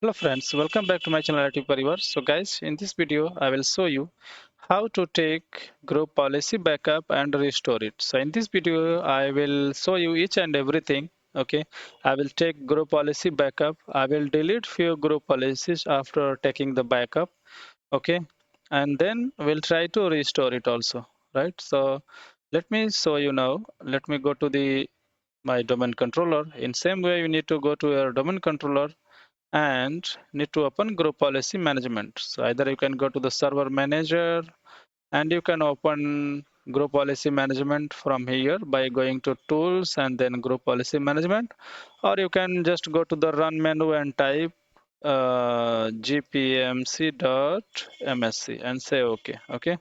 Hello friends, welcome back to my channel IT Parivar. So guys, in this video, I will show you how to take group policy backup and restore it. So in this video, I will show you each and everything. Okay, I will take group policy backup. I will delete few group policies after taking the backup. Okay, and then we'll try to restore it also, right? So let me show you now. Let me go to the my domain controller. In same way, you need to go to your domain controller and need to open group policy management. So either you can go to the server manager and you can open group policy management from here by going to tools and then group policy management, or you can just go to the run menu and type gpmc.msc and say okay.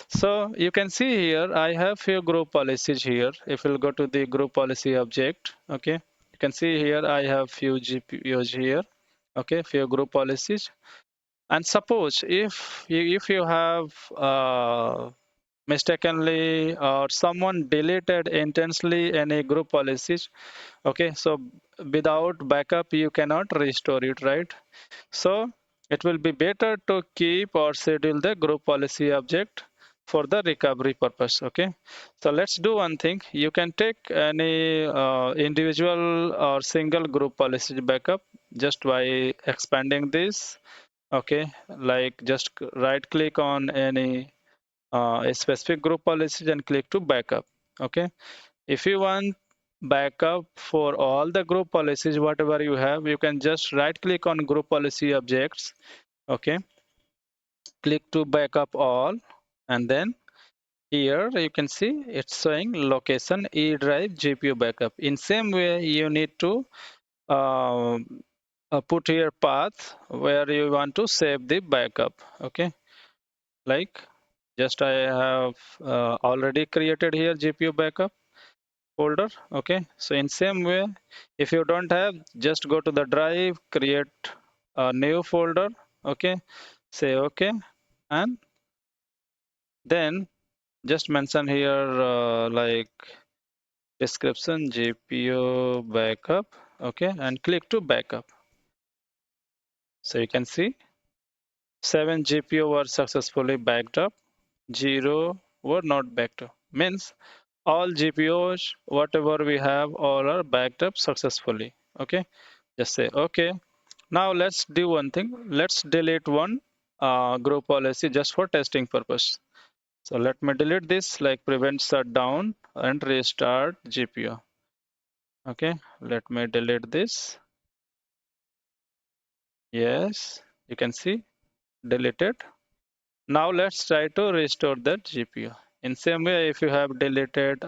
So you can see here I have few group policies here. If you'll go to the group policy object, okay, you can see here I have few GPOs here, okay, few group policies. And suppose if you have mistakenly or someone deleted intentionally any group policies, okay, so without backup you cannot restore it, right? So it will be better to keep or schedule the group policy object for the recovery purpose. Okay, so let's do one thing. You can take any individual or single group policy backup just by expanding this. Okay, like just right click on any a specific group policies and click to backup. Okay, if you want backup for all the group policies, whatever you have, you can just right click on group policy objects. Okay, click to backup all, and then here you can see it's showing location E drive GPU backup. In same way, you need to uh, put here path where you want to save the backup. Okay, like just I have already created here GPU backup folder. Okay, so in same way, if you don't have, just go to the drive, create a new folder. Okay, say okay, and then just mention here like description GPU backup. Okay, and click to backup. So you can see 7 GPU were successfully backed up, 0 were not backed up. Means all GPUs, whatever we have, all are backed up successfully. Okay, just say okay. Now let's do one thing. Let's delete one group policy just for testing purpose. So let me delete this, like prevent shutdown and restart GPU. Okay, let me delete this. Yes, you can see deleted. Now let's try to restore that GPU. In same way, if you have deleted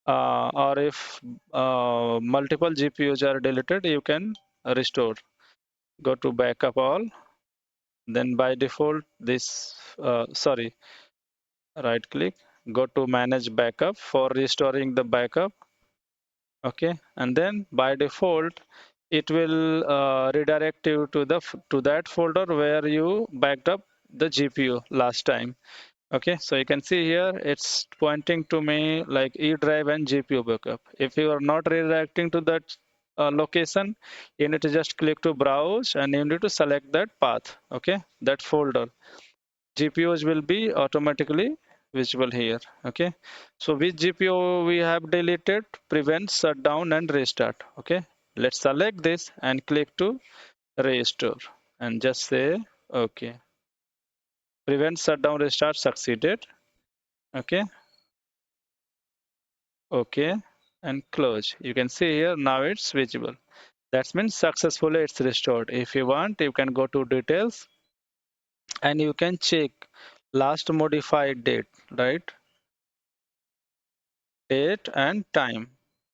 or if multiple GPUs are deleted, you can restore. Go to backup all. Then by default, this sorry, right click, go to manage backup for restoring the backup. Okay, and then by default, it will redirect you to the to that folder where you backed up the GPU last time. Okay, so you can see here it's pointing to me like E drive and GPU backup. If you are not redirecting to that location, you need to just click to browse and you need to select that path. Okay, that folder. GPUs will be automatically visible here. Okay, so which GPU we have deleted, prevent, shutdown, and restart. Okay, let's select this and click to restore and just say okay. Prevent, shutdown, restart succeeded. Okay, okay, and close. You can see here now it's visible. That means successfully it's restored. If you want, you can go to details and you can check last modified date, right? Date and time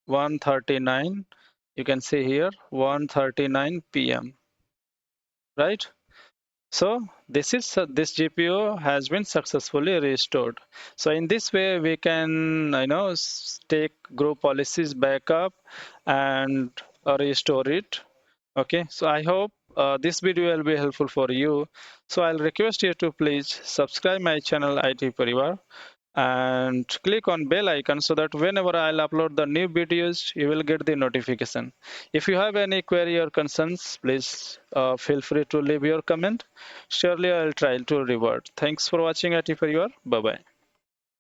1:39. You can see here 1:39 p.m. right? So this is this GPU has been successfully restored. So in this way we can take group policies backup and restore it. Okay, so I hope this video will be helpful for you. So I'll request you to please subscribe my channel IT Parivar and click on bell icon so that whenever I'll upload the new videos, you will get the notification. If you have any query or concerns, please feel free to leave your comment. Surely I'll try to revert. Thanks for watching IT Parivar. Bye bye.